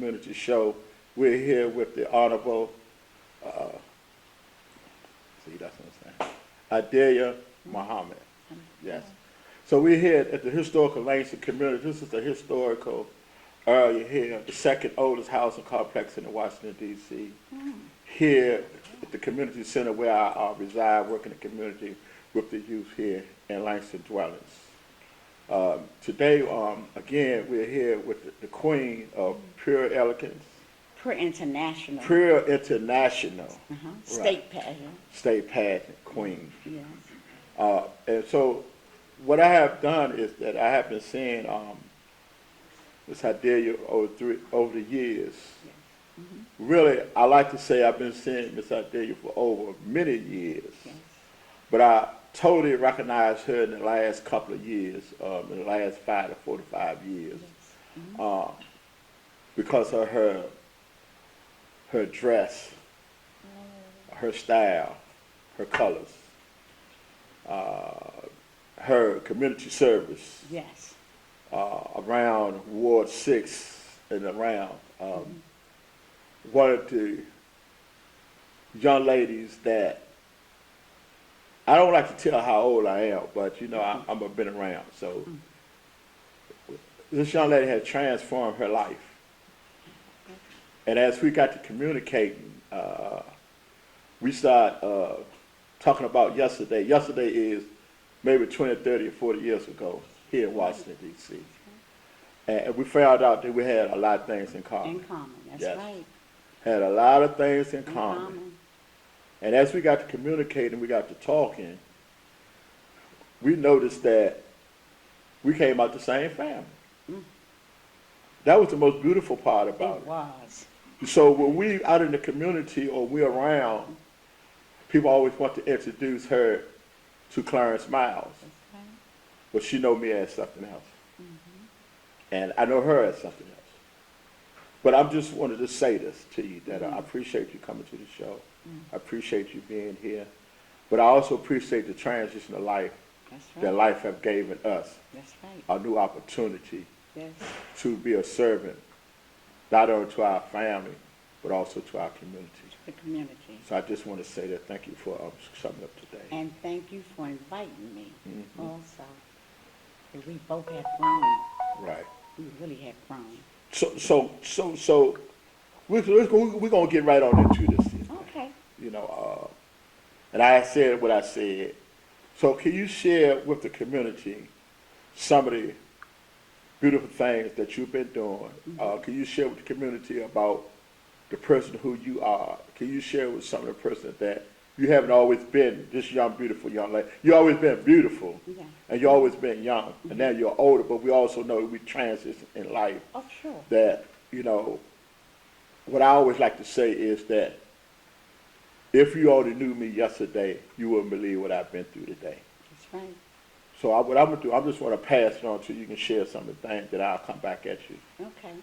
Community Show. We're here with the Honorable, see, that's what I'm saying, Hadiyah Muhammad. Yes. So we're here at the historical Langston community. This is the historical area here, the second oldest housing complex in Washington, D.C. Here at the community center where I reside, work in the community with the youth here in Langston dwellings. Today, again, we're here with the queen of pure elegance. Pure International. Pure International. State pageant. State pageant queen. Yes. And so what I have done is that I have been seeing Ms. Hadiyah over the years. Yes. Really, I like to say I've been seeing Ms. Hadiyah for over many years. Yes. But I totally recognize her in the last couple of years, in the last 5 to 45 years, Yes. because of her dress, her style, her colors, her community service. Yes. Around Ward 6 and around. One of the young ladies that, I don't like to tell how old I am, but you know, I've been around. So this young lady has transformed her life. And as we got to communicating, we start talking about yesterday. Yesterday is maybe 20, 30, or 40 years ago here in Washington, D.C. And we found out that we had a lot of things in common. In common, that's Yes. right. Had a lot of things in In common. And as we got to communicating, we got to talking, we noticed that we came out the same family. That was the most beautiful part about It was. it. So when we out in the community or we're around, people always want to introduce her to Clerance Miles. That's right. But she know me as something else. And I know her as something else. But I just wanted to say this to you, that I appreciate you coming to the show. I appreciate you being here. But I also appreciate the transition of life That's right. that life have given us, That's right. a new opportunity Yes. to be a servant, not only to our family, but also to our community. The community. So I just want to say that thank you for coming up today. And thank you for inviting me also. We both have grown. Right. We really have grown. So we're going to get right on into this. Okay. You know, and I said what I said. So can you share with the community some of the beautiful things that you've been doing? Can you share with the community about the person who you are? Can you share with some of the person that you haven't always been this young, beautiful young lady? You've always been beautiful, Yeah. and you've always been young, and now you're older, but we also know we transition in life. Oh, sure. That, you know, what I always like to say is that if you already knew me yesterday, you wouldn't believe what I've been through today. That's right. So what I'm going to do, I just want to pass it on so you can share some of the things that I'll come back at you. Okay.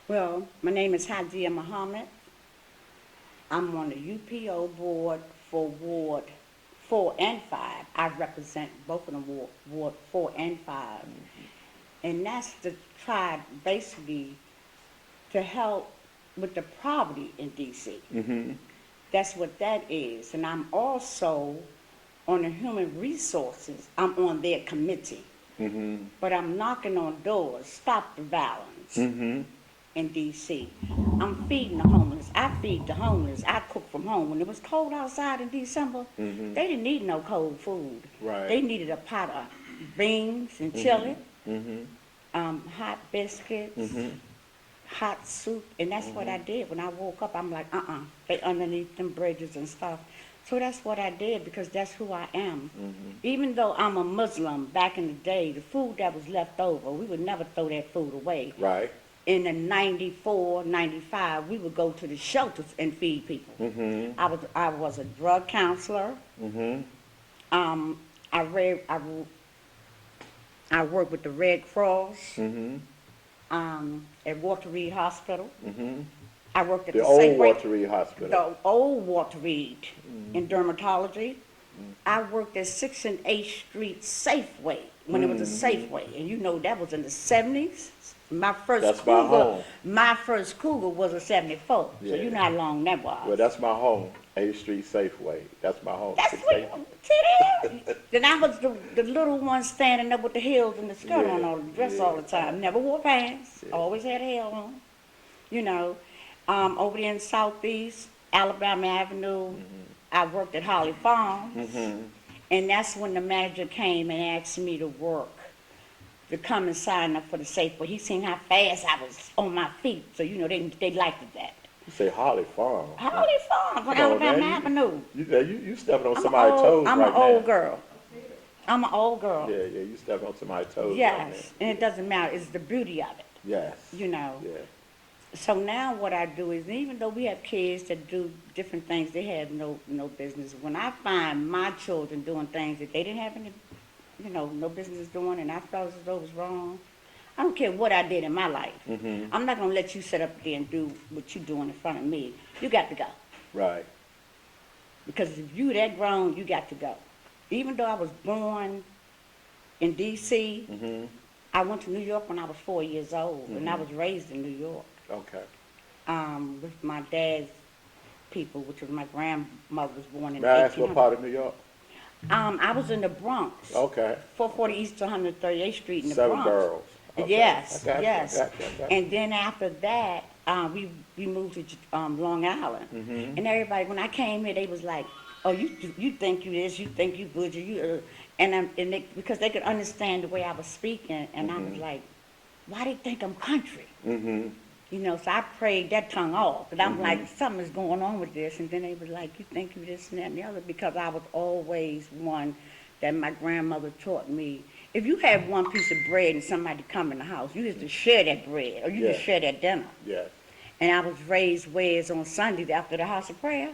Well, my name is Hadiyah Muhammad. I'm on the UPO board for Ward 4 and 5. I represent both of them, Ward 4 and 5. And that's to try basically to help with the poverty in D.C. That's what that is. And I'm also on the human resources. I'm on their committee. But I'm knocking on doors, stop the violence in D.C. I'm feeding the homeless. I feed the homeless. I cook from home. When it was cold outside in December, they didn't need no cold food. Right. They needed a pot of beans and chili, hot biscuits, hot soup, and that's what I did. When I woke up, I'm like, they underneath them bridges and stuff. So that's what I did because that's who I am. Even though I'm a Muslim, back in the day, the food that was left over, we would never throw that food away. Right. In the 94, 95, we would go to the shelters and feed people. I was a drug counselor. I worked with the Red Cross at Walter Reed Hospital. I worked at the old Walter Reed Hospital. The old Walter Reed in dermatology. I worked at 6th and 8th Street Safeway when it was a Safeway, and you know that was in the 70s. My first That's my home. my first Cougar was a 74. So Yeah. you know how long that was. Well, that's my home, 8th Street Safeway. That's my home. That's what you see there. Then I was the little one standing up with the heels and the skirt Yeah, on, all the dress yeah. all the time. Never wore pants. Yeah. Always had a heel on. You know, over there in Southeast Alabama Avenue, I worked at Holly Farms, and that's when the manager came and asked me to work, to come and sign up for the Safeway. He seen how fast I was on my feet, so you know they liked that. You say Holly Farm. Holly Farms on Come on, Alabama man. Avenue. You stepping on somebody's toes I'm right an now. old girl. I'm an old girl. Yeah, you stepping on somebody's toes right Yes, now. and it doesn't matter. It's the beauty of it, Yes. you know. Yeah. So now what I do is, even though we have kids that do different things, they have no business. When I find my children doing things that they didn't have any, no business doing, and I felt as though it was wrong, I don't care what I did in my life. I'm not gonna let you sit up there and do what you're doing in front of me. You got to go. Right. Because if you that grown, you got to go. Even though I was born in D.C., I went to New York when I was 4 years old, and I was raised in New York. Okay. With my dad's people, which was my grandmother was born in May I ask what 1800. part of New York? I was in the Bronx. Okay. 440 East 138th Street in the 7 Bronx. boroughs. Okay. Yes, I got you, yes. I got you, I got you. And then after that, we moved to Long Island. And everybody, when I came here, they was like, "Oh, you think you this? You think you good? Because they could understand the way I was speaking, and I was like, why they think I'm country? So I prayed that tongue off. But I'm like, something is going on with this. And then they was like, you think you this and that and the other, because I was always one that my grandmother taught me. If you have one piece of bread and somebody come in the house, you used to share that bread, or you Yeah. just share that dinner. Yes. And I was raised whereas on Sundays after the house of prayer,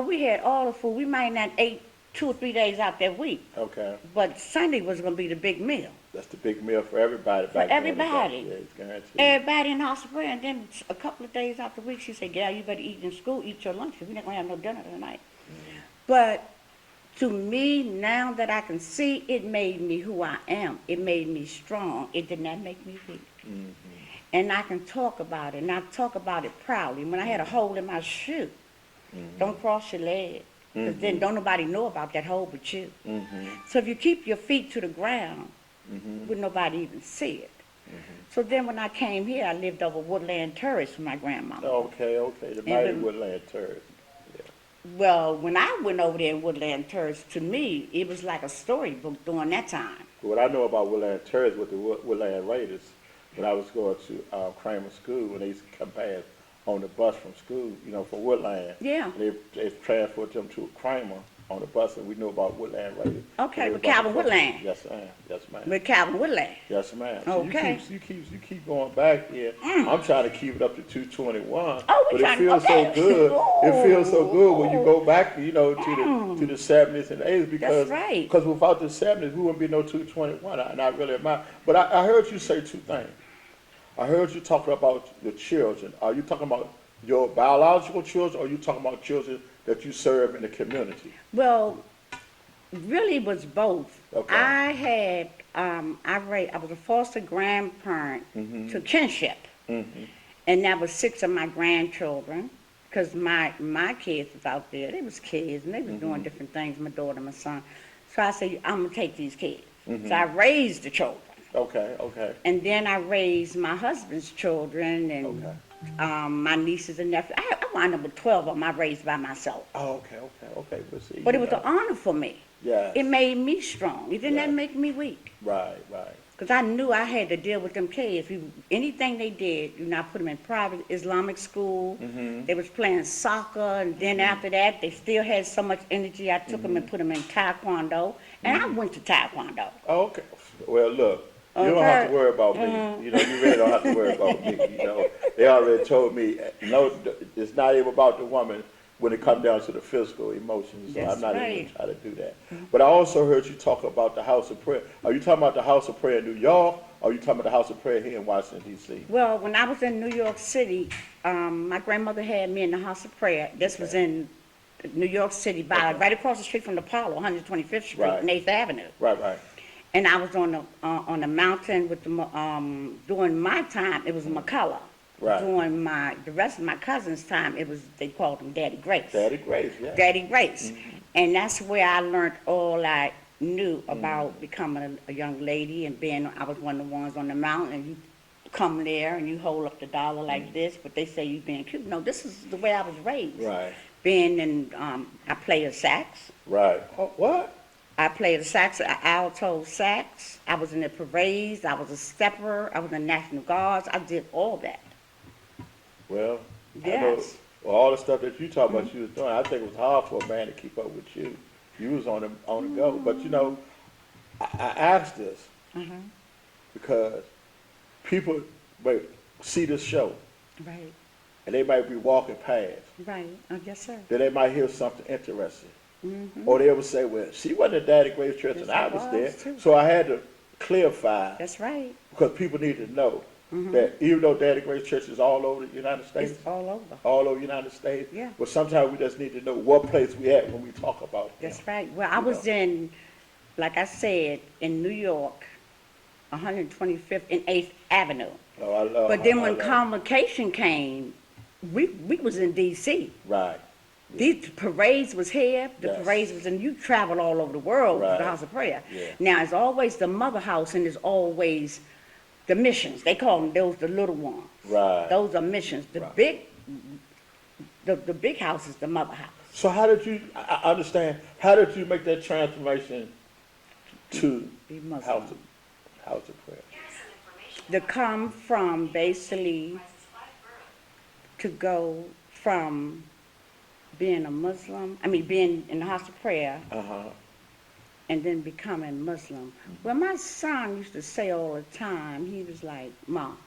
we had all the food. We might not ate 2 or 3 days out that week, Okay. but Sunday was going to be the big meal. That's the big meal for everybody. back then. everybody. Yeah, it's guaranteed. Everybody in the house of prayer, and then a couple of days out the week, she said, "Gal, you better eat in school, eat your lunch, 'cause we're not going to have no dinner tonight." But to me, now that I can see, it made me who I am. It made me strong. It did not make me weak. And I can talk about it, and I talk about it proudly. When I had a hole in my shoe, don't cross your leg, because then don't nobody know about that hole but you. So if you keep your feet to the ground, would nobody even see it. So then when I came here, I lived over Woodland Terrace with my grandmama. Okay. The mighty then- Woodland Terrace. Well, when I went over there in Woodland Terrace, to me, it was like a storybook during that time. What I know about Woodland Terrace with the Woodland Raiders, when I was going to Kramer School, when they used to come past on the bus from school, from Woodland. Yeah. They transferred them to Kramer on the bus, and we knew about Woodland Raiders. Okay, And with everybody Calvin from- Woodland. Yes, ma'am. Yes, ma'am. With Calvin Woodland. Yes, ma'am. So Okay. You keep going back here. I'm trying to keep it up to 221. Oh, but we it trying- feels okay. so good. It feels so good when you Oh. go back, to the 70s and 80s, because That's right. because without the 70s, we wouldn't be no 221. And I really admire. But I heard you say two things. I heard you talking about your children. Are you talking about your biological children, or are you talking about children that you serve in the community? Well, really it was both. Okay. I was a foster grandparent to kinship. And that was 6 of my grandchildren, because my kids was out there. They was kids, and they was doing different things, my daughter and my son. So I said, I'm going to take these kids. So I raised the children. Okay. And then I raised my husband's children and my nieces and nephews. I wound up with 12 of them I raised by myself. Oh, okay. See, But it was an honor for me. Yes. It made me strong. It did not make me weak. Right. Because I knew I had to deal with them kids. Anything they did, I put them in private Islamic school. They was playing soccer, and then after that, they still had so much energy. I took them and put them in Taekwondo, and I went to Taekwondo. Okay. Well, look, you don't have to worry about me. You really don't have to worry about me. They already told me, it's not even about the woman when it comes down to the physical emotions. So That's I'm not right. even trying to do that. But I also heard you talk about the House of Prayer. Are you talking about the House of Prayer in New York, or are you talking about the House of Prayer here in Washington, D.C.? Well, when I was in New York City, my grandmother had me in the House of Prayer. This was in New York City, right across the street from the Apollo, 125th Street Right. and 8th Avenue. Right. And I was on the mountain with during my time, it was McCullough. Right. During the rest of my cousin's time, they called him Daddy Grace. Daddy Grace, yeah. Daddy Grace. Mm-hmm. And that's where I learned all I knew about becoming a young lady and I was one of the ones on the mountain, and you come there and you hold up the dollar like this, but they say you being cute. No, this is the way I was raised. Right. I played a sax. Right. Oh, what? I played a sax, an alto sax. I was in the parades. I was a stepper. I was in the National Guards. I did all that. Well, Yes. I know all the stuff that you talk about you was doing, I think it was hard for a man to keep up with you. You was on the go. But you know, I asked this because people see this show Right. and they might be walking past. Right. Oh, yes, sir. Then they might hear something interesting. Or they would say, well, she wasn't at Daddy Grace Church Yes, and I I was was, there. too. So I had to clarify That's right. because people need to know that even though Daddy Grace Church is all over the United States, It's all over. all over the United States, Yeah. but sometimes we just need to know what place we at when we talk about it. That's right. Well, I was like I said, in New York, 125th and 8th Avenue. Oh, I love But then when I love- convocation came, we was in D.C. Right. These parades was here, the Yes. parades was, and you traveled all over the world with Right. the House of Prayer. Yeah. Now, it's always the mother house and it's always the missions. They call them those the little ones. Right. Those are missions. The Right. big house is the mother house. So how did you, I understand, how did you make that transformation to Be Muslim. House of Prayer? To come from basically to go from being a Muslim, being in the House of Prayer, Uh-huh. and then becoming Muslim. Well, my son used to say all the time, he was like, Mom,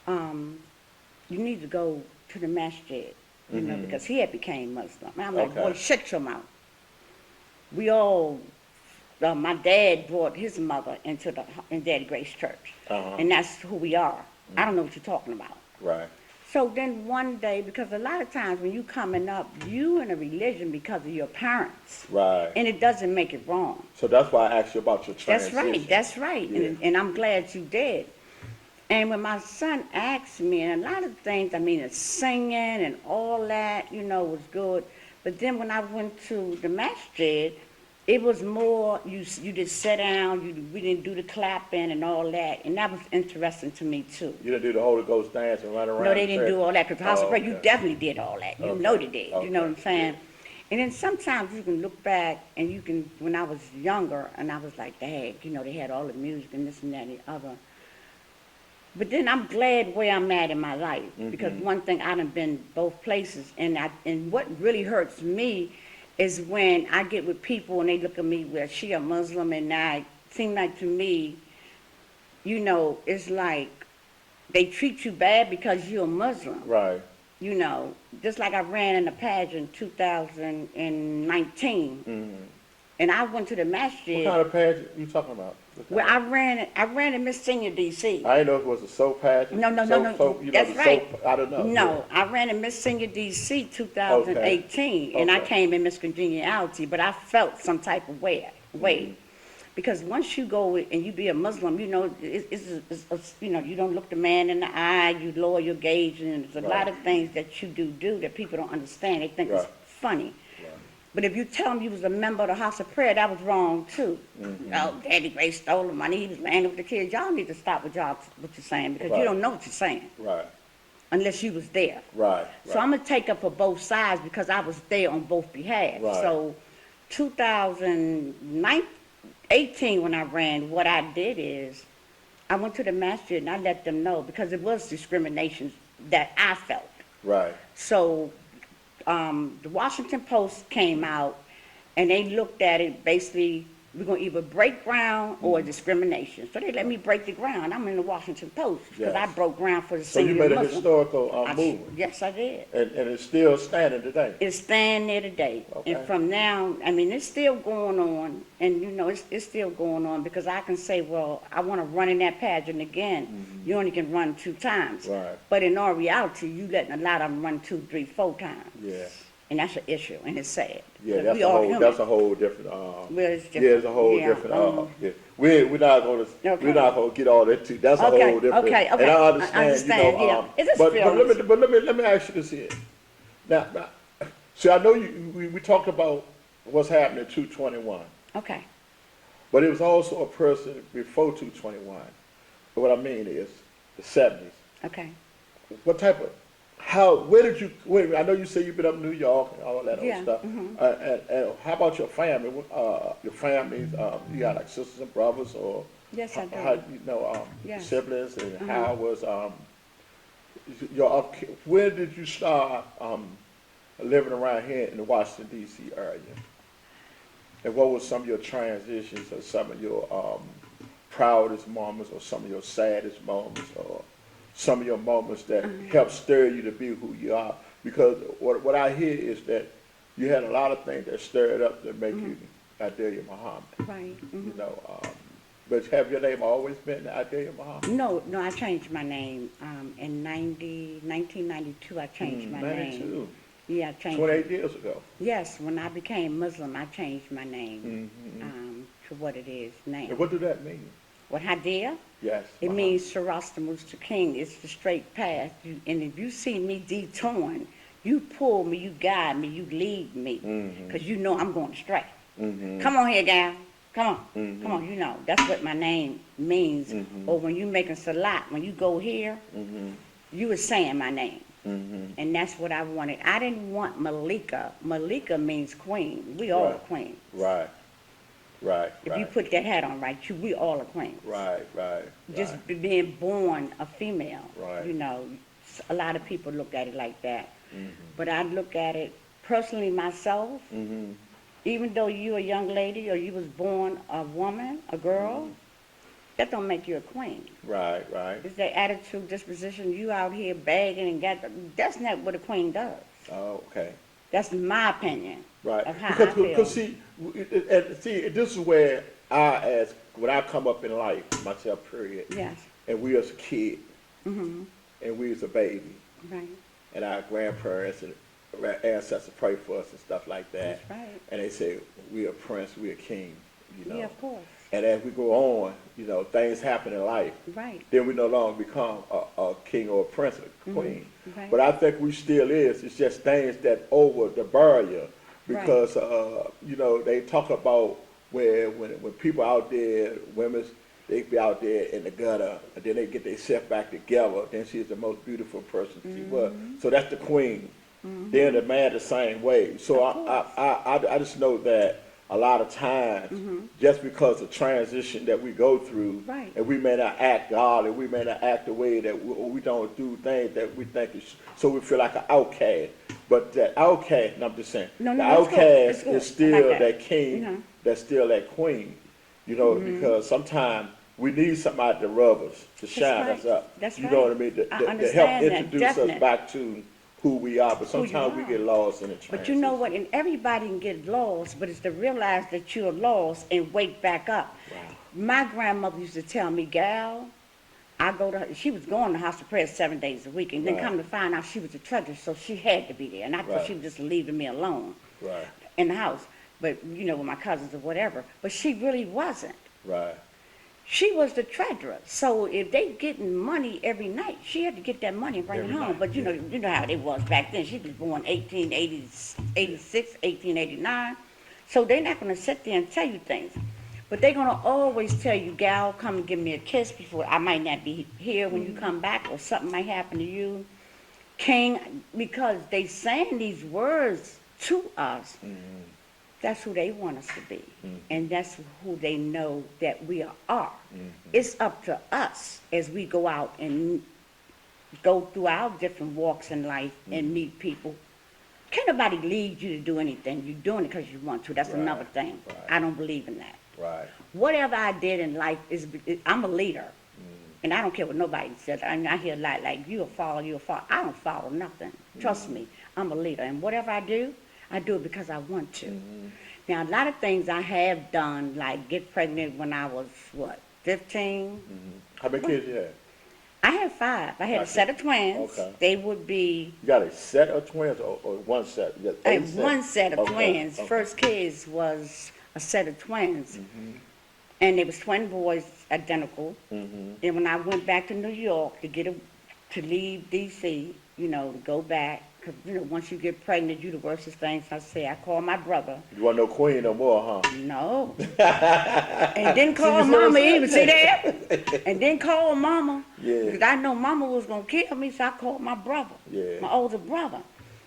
you need to go to the masjid, because he had became Muslim. And I'm like, Okay. boy, shut your mouth. We all, my dad brought his mother in Daddy Grace Church, Uh-huh. and that's who we are. I don't know what you're talking about. Right. So then one day, because a lot of times when you coming up, you in a religion because of your parents, Right. and it doesn't make it wrong. So that's why I asked you about your That's transition. right, that's right, Yeah. and I'm glad you did. And when my son asked me, and a lot of things, the singing and all that, was good. But then when I went to the masjid, it was more, you just sat down, we didn't do the clapping and all that, and that was interesting to me too. You didn't do the Holy Ghost dance and run around. No, they the didn't church? do all that, because the House of Prayer, you okay. definitely did all that. You Okay. know they did, you know what I'm Okay. saying? And then sometimes you can look back and you can, when I was younger, and I was like, dang, they had all the music and this and that and the other. But then I'm glad where I'm at in my life, because one thing, I done been both places, and what really hurts me is when I get with people and they look at me, well, she a Muslim, and I seem like to me, it's like they treat you bad because you're a Muslim. Right. Just like I ran in a pageant 2019, and I went to the masjid. What kind of pageant you talking about? Well, I ran in Miss Senior DC. I didn't know if it was a soap pageant. No, no, soap, no, no. Soap, That's the right. Soap, I don't know. No, I ran in Miss Senior DC 2018, and I Okay. came in Miss Congeniality, but I felt some type of way. Because once you go and you be a Muslim, you don't look the man in the eye, you lower your gauge, and there's a lot of things that you do that people don't understand. They think it's Right. funny. Right. But if you tell them you was a member of the House of Prayer, that was wrong too. Oh, Daddy Grace stole the money, he was landing with the kids. Y'all need to stop what you're saying, because Right. you don't know what you're saying Right. unless you was there. Right. So I'm gonna take up for both sides because I was there on both behalves. Right. So 2018 when I ran, what I did is I went to the masjid and I let them know, because it was discrimination that I felt. Right. So the Washington Post came out and they looked at it, basically, we're going to either break ground or discrimination. So they let me break the ground. I'm in the Washington Post because Yes. I broke ground for the So you singular made a Muslim. historical movement, Yes, I did. and it's still standing today. It's staying there today. Okay. And from now, it's still going on, and it's still going on, because I can say, well, I want to run in that pageant again. You only can run 2 times. Right. But in all reality, you letting a lot of them run 2, 3, 4 times. Yeah. And that's an issue, and it's sad. Yeah, 'Cause that's we a all whole, human. that's a whole different, Well, it's yeah, it's a different. whole Yeah, different, yeah. We're Okay. not gonna get all that too, that's a Okay, whole different. okay, okay. And I I understand, you understand, yeah. know, It's just but feelings. let me ask you this here. Now, see, I know we talked about what's happening in 221, Okay. but it was also a person before 221. But what I mean is the 70s. Okay. What type of, wait, I know you say you've been up in New York and all that old Yeah, stuff. And how about your family? Your families, you got like sisters and brothers or? Yes, I do. How, you know, Yes. siblings and how was, when did you start, living around here in the Washington DC area? And what were some of your transitions or some of your, proudest moments or some of your saddest moments or some of your moments that helped stir you to be who you are? Because what I hear is that you had a lot of things that stirred up to make you Hadiyah Muhammad. Right. You know, but have your name always been Hadiyah Muhammad? No, I changed my name in 1992. I changed my name. 92, Yeah, I changed. 28 years ago. Yes, when I became Muslim, I changed my name to what it is now. And what do that mean? What Hadiyah? Yes. It means Sharastamus to King. It's the straight path. And if you see me detouring, you pull me, you guide me, you lead me, because you know I'm going astray. Come on here, gal. Come on. Come on, you know. That's what my name means. Or when you making salat, when you go here, you were saying my name. And that's what I wanted. I didn't want Malika. Malika means queen. We all are queens. Right. If you put that hat on right, we all are queens. Right. Just being born a female. Right. You know, a lot of people look at it like that. But I look at it personally myself. Even though you're a young lady or you was born a woman, a girl, that don't make you a queen. Right. It's that attitude, disposition. You out here begging and that's not what a queen does. Oh, okay. That's my opinion. Right. Of how I feel. Because see, this is where when I come up in life, myself, period, Yes. and we as a kid, and we as a baby, Right. and our grandparents and ancestors pray for us and stuff like that. That's right. And they say, we a prince, we a king, you know. Yeah, of course. And as we go on, you know, things happen in life. Right. Then we no longer become a king or a prince or queen. Right. But I think we still is. It's just things that over the barrier. Because, you know, they talk about when people out there, women, they be out there in the gutter, and then they get themselves back together. Then she's the most beautiful person she was. So that's the queen. Then the man the same way. So I just know that a lot of times, just because of transition that we go through, Right. and we may not act godly, we may not act the way that we don't do things that we think is, so we feel like an outcast. But that outcast, and I'm just saying, No, the that's good. outcast That's is good. I still like that that. king, that's still that queen, you know, because sometimes we need somebody to rub us, to shine right. us up. That's you know right. what I mean? To I help understand that, introduce us definite. back to who we are. But Who you sometimes we are. get lost in the transition. But you know what? And everybody can get lost, but it's to realize that you're lost and wake back up. Wow. My grandmother used to tell me, gal, she was going to house of prayer 7 days a week, and then Right. come to find out she was a treasurer, so she had to be there. And I thought Right. she was just leaving me alone Right, in the house, but you know, with my cousins or whatever. But she really wasn't. right, She was the treasurer. So if they getting money every night, she had to get that money and bring Every it home. night, But you know how it was back then. She was born 1886, 1889. So they're not going to sit there and tell you things. But they're going to always tell you, gal, come and give me a kiss before I might not be here when you come back, or something might happen to you. King, because they saying these words to us. That's who they want us to be. And that's who they know that we are. It's up to us as we go out and go through our different walks in life and meet people. Can't nobody lead you to do anything. You're doing it because you want to. That's Right, another thing. right. I don't believe in that. right. Whatever I did in life, I'm a leader. And I don't care what nobody says. I hear a lot like, you'll follow. I don't follow nothing. Trust me, I'm a leader. And whatever I do it because I want to. Now, a lot of things I have done, like get pregnant when I was, 15? How many kids you had? I had 5. I had a set of twins. Okay. They would be, You got a set of twins or one set? You got I a had one set of Okay, twins. okay. First kids was a set of twins. Mhm. And they was twin boys, identical. Mhm. And when I went back to New York to leave D.C., you know, to go back, because, you know, once you get pregnant, you the worstest things I say. I called my brother. You want no queen no more, huh? No. And didn't See, you call see what I'm mama either. See saying? that? And didn't call mama. Yeah. Because I know mama was going to kill me, so I called my brother. Yeah. My older brother.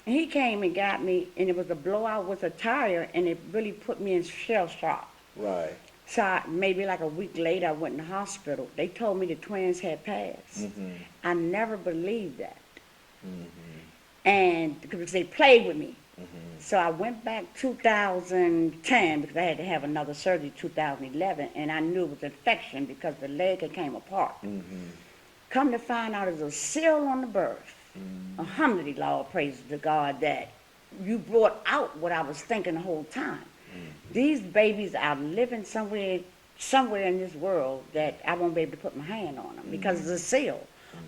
And he came and got me, and it was a blowout with a tire, and it really put me in shell shock. Right. So maybe like a week later, I went in the hospital. They told me the twins had passed. Mhm. I never believed that. Mhm. And because they played with me. Mhm. So I went back 2010 because I had to have another surgery 2011, and I knew it was infection because the leg had came apart. Mhm. Come to find out, it was a seal on the birth. Mhm. Alhamdulillah, all praise to God that you brought out what I was thinking the whole time. These babies are living somewhere in this world that I won't be able to put my hand on them because it's a seal.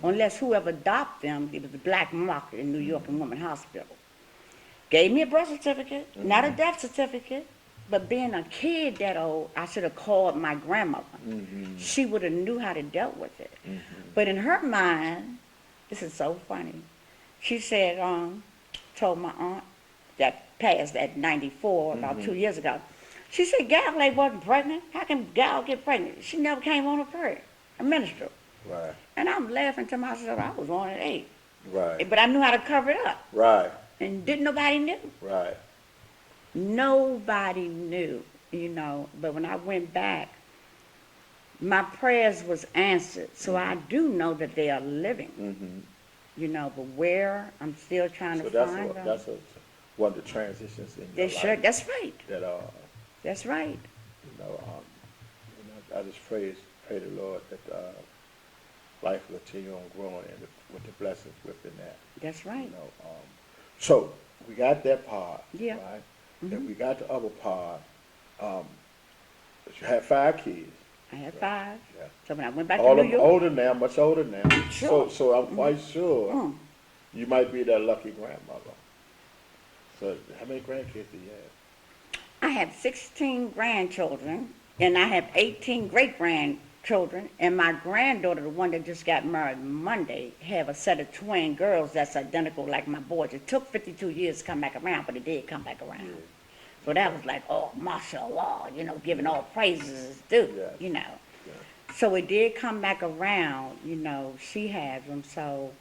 Unless whoever adopted them, it was a black market in New York and Women's Hospital. Gave me a birth certificate, not a death certificate, but being a kid that old, I should have called my grandmother. Mhm. She would have knew how to deal with it. Mhm. But in her mind, this is so funny. She said, told my aunt that passed at 94, about 2 years ago. She said, Gal wasn't pregnant. How can Gal get pregnant? She never came on a period, a menstrual. Right. And I'm laughing to myself, I was on at 8. Right. But I knew how to cover it up. Right. And didn't nobody knew. Right. Nobody knew, you know. But when I went back, my prayers was answered. So I do know that they are living, Mhm. you know. But where, I'm still trying So to that's find what, them. that's one of the transitions in They your sure, life that's right. that That's right. I just pray the Lord that life will continue on growing and with the blessings within that. That's You right. know, so we got that part, Yeah. right? Mhm. And we got the other part. You had 5 kids. I had 5. Yeah. So when I went back All to of New them York, older now, much older now. Sure. So I'm quite sure mm, you might be that lucky grandmother. So how many grandkids do you have? I have 16 grandchildren, and I have 18 great-grandchildren, and my granddaughter, the one that just got married Monday, have a set of twin girls that's identical like my boys. It took 52 years to come back around, but it did come back around. Yeah. So that was like, oh, mashallah, you know, giving all praises is due, Yes. you know. Yeah. So it did come back around, you know, she has them, so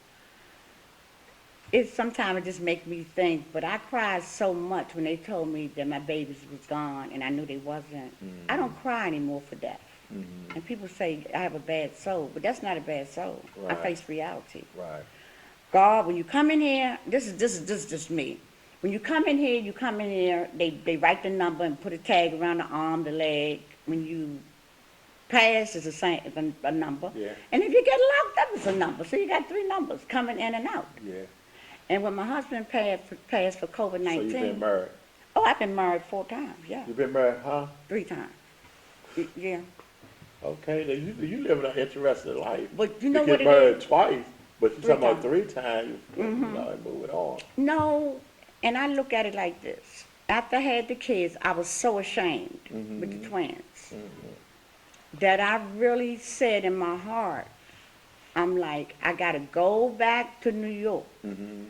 sometimes it just makes me think, but I cried so much when they told me that my babies was gone and I knew they wasn't. I don't cry anymore for death. Mhm. And people say I have a bad soul, but that's not a bad soul. I Right. face reality. Right. God, when you come in here, this is just me. When you come in here, they write the number and put a tag around the arm, the leg. When you pass, it's the same, it's a number. Yeah. And if you get locked up, it's a number. So you got 3 numbers coming in and out. Yeah. And when my husband passed for So COVID-19. you've been married. Oh, I've been married 4 times, yeah. You've been married, huh? 3 times. Yeah. Okay, then you live an interesting life. But you know get what it married is? twice, but you're 3 talking about times. 3 times. You Mhm. know, and moving on. No, and I look at it like this. After I had the kids, I was so ashamed with the twins that I really said in my heart, I'm like, I got to go back to New York, Mm-hmm.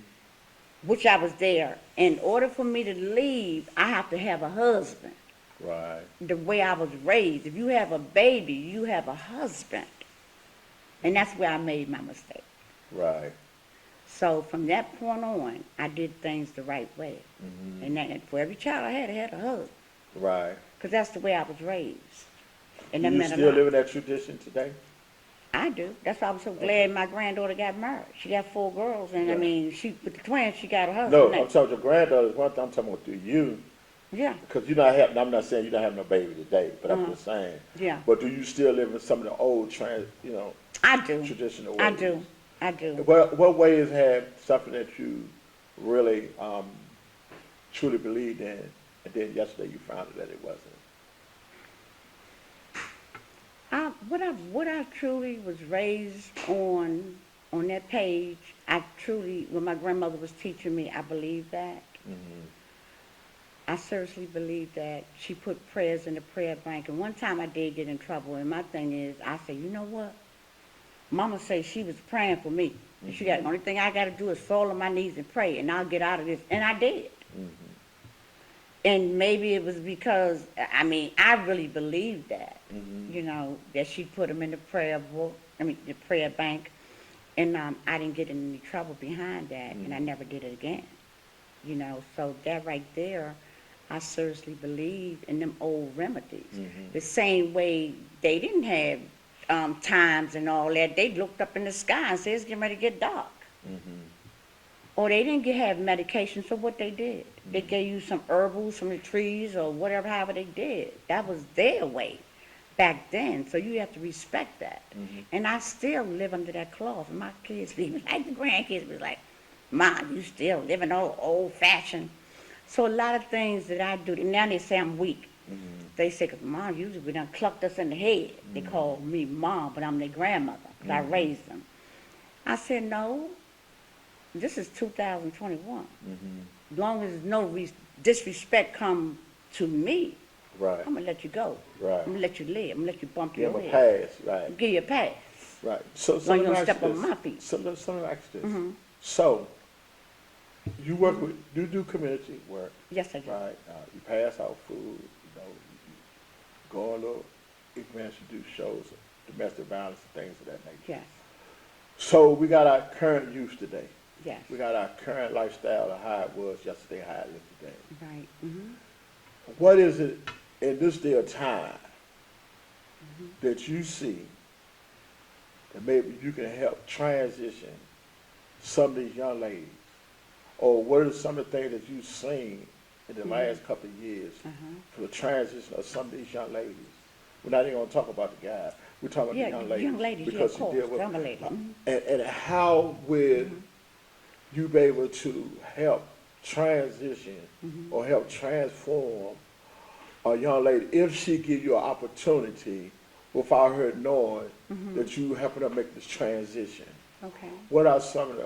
which I was there. In order for me to leave, I have to have a husband. Right. The way I was raised, if you have a baby, you have a husband. And that's where I made my mistake. Right. So from that point on, I did things the right way. Mm-hmm. And that, for every child I had a husband. Right. Because that's the way I was raised. And Do that you meant a still lot. living that tradition today? I do. That's why I was so glad my granddaughter got married. She got 4 girls, and I Right. mean, with the twins, she got a husband. No, now. I'm talking your granddaughter. One thing I'm talking about through you, Yeah, because you're not having. I'm not saying you don't have no baby today, but I'm Uh-huh. just saying. yeah. But do you still live in some of the old I do. traditional ways? I do. I do. What ways have something that you really truly believed in, and then yesterday you found out that it wasn't? what I truly was raised on that page, I truly, when my grandmother was teaching me, I believe that. I seriously believe that she put prayers in the prayer bank. And one time I did get in trouble, and my thing is, I said, you know what? Mama said she was praying for me. She got, the only thing I got to do is fall on my knees and pray, and I'll get out of this. And I did. And maybe it was because, I mean, I really believed that, you know, that she put them in the prayer book, the prayer bank. And I didn't get in any trouble behind that, and I never did it again. You know, so that right there, I seriously believe in them old remedies. The same way they didn't have times and all that. They looked up in the sky and said it's getting ready to get dark. Or they didn't have medication, so what they did, they gave you some herbals from the trees or whatever, however they did. That was their way back then, so you have to respect that. And I still live under that cloth. And my kids, even like the grandkids, was like, Mom, you still living old-fashioned. So a lot of things that I do, and now they say I'm weak. They say, because Mom, usually we done clucked us in the head. They call me Mom, but I'm their grandmother, because I raised them. I said, no, this is 2021. As long as no disrespect come to me, Right. I'm going to let you go. Right. I'm going to let you live. I'm going to let you bump Give your them a head. pass, right. Give you a pass. Right. So Long let you me don't ask step you on this. my feet. So let me ask you this. So you work with, you do community work, Yes, I do. right? You pass out food, you know, you go on little events, you do shows of domestic violence and things of that nature. Yes, So we got our current youth today. yes, We got our current lifestyle of how it was yesterday, how it is today. right. What is it in this day of time that you see that maybe you can help transition some of these young ladies? Or what are some of the things that you've seen in the last couple of years for the transition of some of these young ladies? We're not even going to talk about the guys. We're talking about Yeah, the young ladies. young ladies, yeah, because of you course, deal with, younger ladies. And how will you be able to help transition or help transform a young lady if she give you an opportunity without her knowing that you helping her make this transition? Okay. What are some of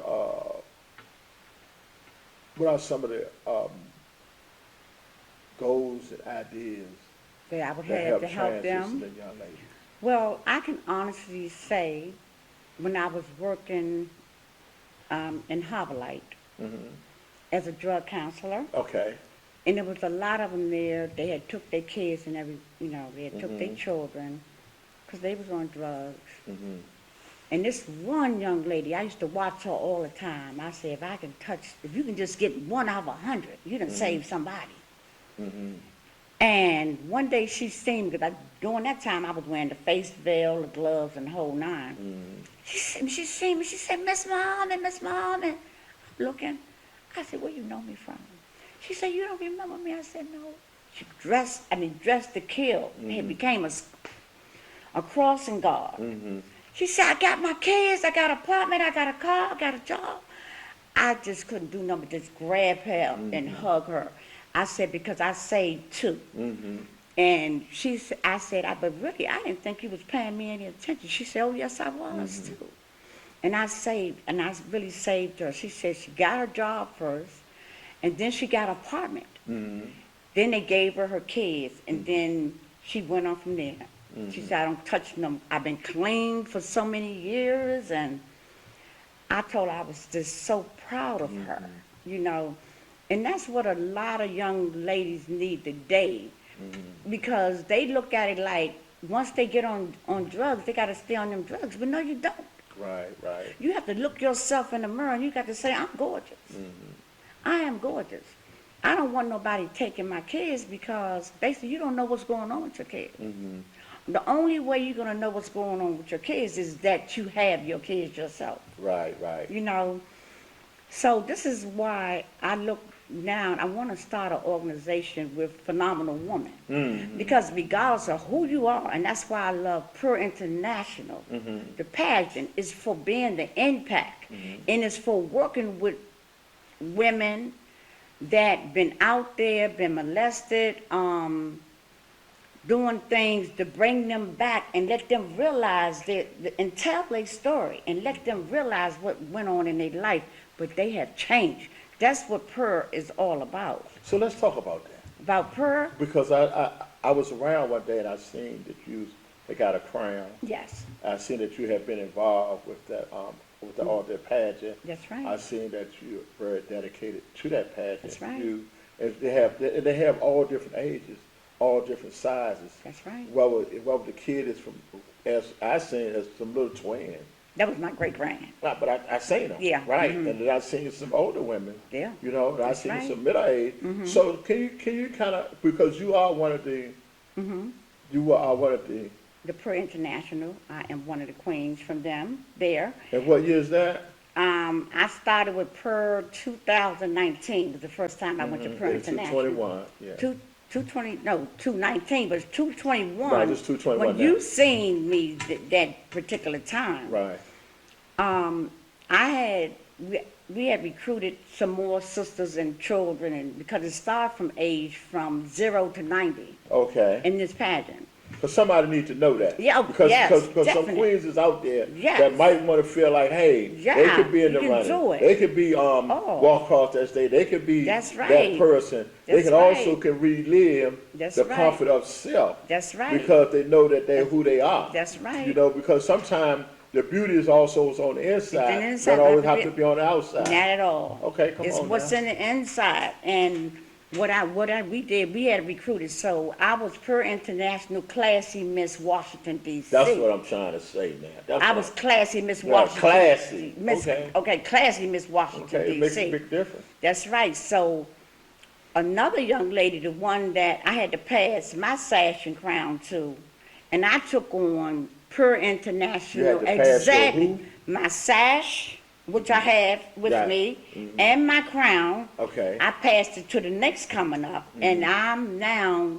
the goals and ideas That I would that have help to help transition them. the young lady? Well, I can honestly say, when I was working in Haverlight as a drug counselor, Okay. and there was a lot of them there. They had took their kids and they had took their children because they was on drugs. And this one young lady, I used to watch her all the time. I said, if you can just get one out of 100, you done save somebody. And one day she seen me, because during that time I was wearing the face veil, the gloves, and the whole nine. She seen me, she said, Miss Mom, and I'm looking. I said, where you know me from? She said, you don't remember me? I said, no. She dressed to kill. It became a crossing guard. She said, I got my kids, I got an apartment, I got a car, I got a job. I just couldn't do nothing but just grab her and hug her. I said, because I saved two. And I said, but really, I didn't think you was paying me any attention. She said, oh, yes, I was, too. And I really saved her. She said she got her job first, and then she got an apartment. Then they gave her her kids, and then she went on from there. She said, I don't touch them. I've been clean for so many years, and I told her I was just so proud of her, you know. And that's what a lot of young ladies need today, because they look at it like once they get on drugs, they got to stay on them drugs. But no, you don't. Right, right. You have to look yourself in the mirror, and you got to say, I'm gorgeous. I am gorgeous. I don't want nobody taking my kids, because basically you don't know what's going on with your kids. The only way you're going to know what's going on with your kids is that you have your kids yourself. Right, right. You know, so this is why I look now, I want to start an organization with Phenomenal Woman. Because regardless of who you are, and that's why I love Pure International, the pageant is for being the impact, and it's for working with women that been out there, been molested, doing things to bring them back and let them realize and tell their story and let them realize what went on in their life, but they have changed. That's what prayer is all about. So let's talk about that. About prayer? Because I was around one day and I seen that they got a crown. Yes, I seen that you have been involved with that, with the all that pageant. that's right. I seen that you're very dedicated to that pageant. That's right. And they have all different ages, all different sizes. That's right. Whether the kid is from, as I seen, as some little twin. That was my great grand. Right, but I seen them. Yeah. Right, Mhm. and then I seen some older women. Yeah. You know, and I That's seen right. some middle age. So can you kind of, because you are one of the, you are one of The Prayer International, I am one of the queens from them there. and what year is that? I started with Prayer 2019 was the first time I went to Prayer International. 221, yeah. 219, but it's 221. Right, it's 221 When now. you seen me that particular time, Right. we had recruited some more sisters and children, and because it started from age from 0 to 90 Okay. in this pageant. Because somebody needs to know that. Yeah, Because yes, some definitely. queens is out there Yes. that might want to feel like, hey, they Yeah, could be in you the can running. do it. They could be walk across that stage. They could be That's that right. person. They That's can also right. can relive That's the right. comfort of self. That's right. Because they know that they're who they are. That's right. You know, because sometimes the beauty is also on the inside. the inside, Don't always not have the to be on the outside. Not at all. Okay, come it's on what's now. in the inside. And we did, we had recruited. So I was per international classy Miss Washington, D.C. That's what I'm trying to say now. That's I what was classy Miss Yeah, Washington. classy. Miss, Okay. classy Miss Washington, Okay, it makes a D.C. big difference. That's right. So another young lady, the one that I had to pass my sash and crown to, and I took on per international to pass your who? my sash, which I have with Right. me, and my crown. Okay. I passed it to the next coming up, and I'm now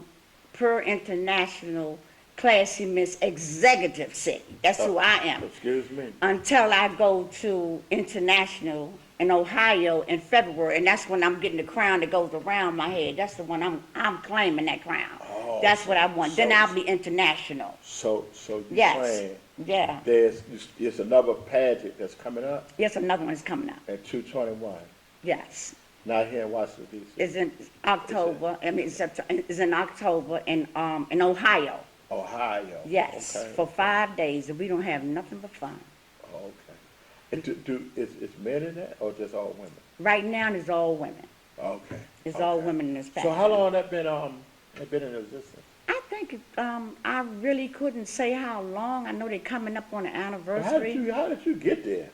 per international classy Miss Executive City. That's who I am. Excuse me. Until I go to international in Ohio in February, and that's when I'm getting the crown that goes around my head. That's the one I'm claiming that crown. Oh, That's what I want. Then so- I'll be international. So you Yes. saying Yeah. there's another pageant that's coming up Yes, another one is coming up. at 221. Yes. Not here in Washington D.C. It's in October. I mean, it's in October in Ohio. Ohio. Yes, Okay. for 5 days, and we don't have nothing but fun. Okay. And is men in that or just all women? Right now, it's all women. Okay. It's all Okay. women in this So pageant. how long that been in existence? I think I really couldn't say how long. I know they're coming up on the Well, anniversary. how did you get there?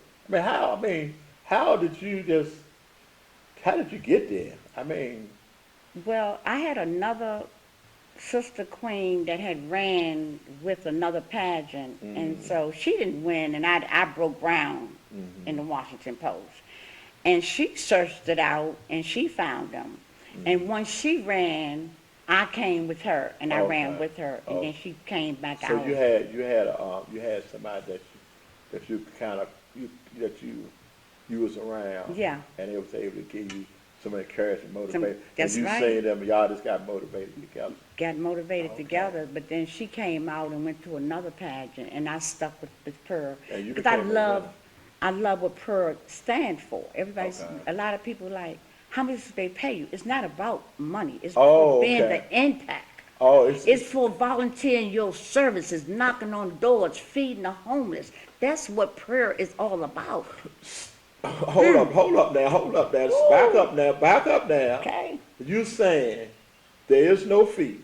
How did you get there? I mean, Well, I had another sister queen that had ran with another pageant, and so she didn't win, and I broke ground in the Washington Post. And she searched it out, and she found them. And once she ran, I came with her, and I ran Okay. with her, and then she came back so out. you had somebody that you kind of you was around. Yeah. And they was able to give you some encouragement, motivation. That's and you right. seen them, y'all just got motivated together. Got motivated Okay. together, but then she came out and went to another pageant, and I stuck with Pearl. And you Because became a winner. I love what Pearl stands for. Everybody's, Okay. a lot of people like, how much do they pay you? It's not about money. It's Oh, for being okay. the impact. Oh, It's for volunteering your services, knocking on doors, feeding the homeless. That's what prayer is all about. hold up now. Back up now. Okay? You saying there is no fee,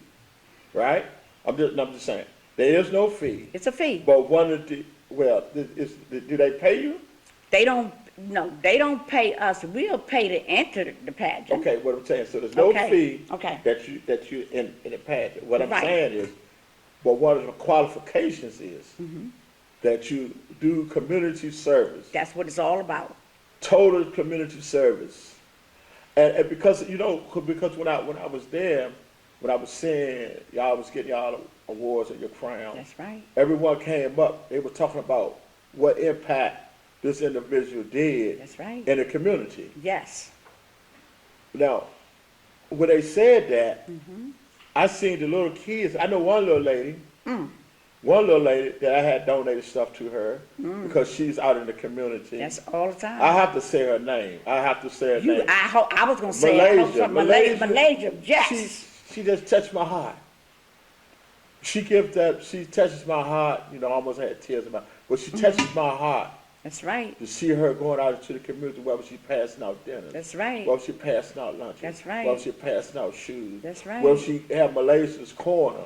right? I'm just saying there is no fee. It's a fee. But do they pay you? They don't pay us. We'll pay to enter the pageant. Okay, what I'm saying, so there's no Okay, fee okay. that you in the pageant. What I'm Right. saying is, but one of the qualifications is Mm-hmm. that you do community service, That's what it's all about. total community service, and because because when I was there, when I was seeing y'all was getting y'all awards and your crown, That's right. everyone came up. They were talking about what impact this individual did That's right. in the community. Yes. Now, when they said that, I seen the little kids. I know one little lady. Mm. One little lady that I had donated stuff to her because she's out in the community. That's all the time. I have to say her name. I have to say her name. I was gonna say I hope something Malaysia. Yes. She just touched my heart. She touches my heart. You know, I almost had tears in my. But she touches my heart. That's right. To see her going out into the community, whether she's passing out dinners. That's right. Whether she's passing out lunches. That's right. Whether she's passing out shoes. That's right. Whether she have Malaysia's corner.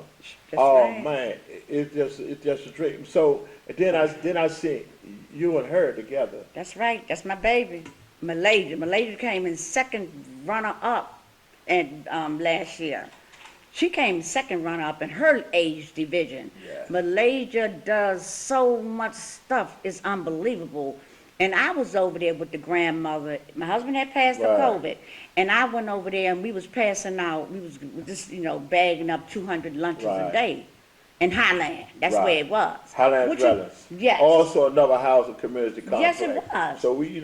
That's oh right. Man, it's just a dream. So then I see you and her together. That's right. That's my baby, Malaysia. Malaysia came in second runner up, and last year. She came second runner-up in her age division. Yeah. Malaysia does so much stuff. It's unbelievable. And I was over there with the grandmother. My husband had passed of COVID. And I went over there and we was passing out. We was just, bagging up 200 lunches a day. In Highland. That's where it was. Highland Dwellings. Yes. Also another housing community complex. Yes, it was. So we,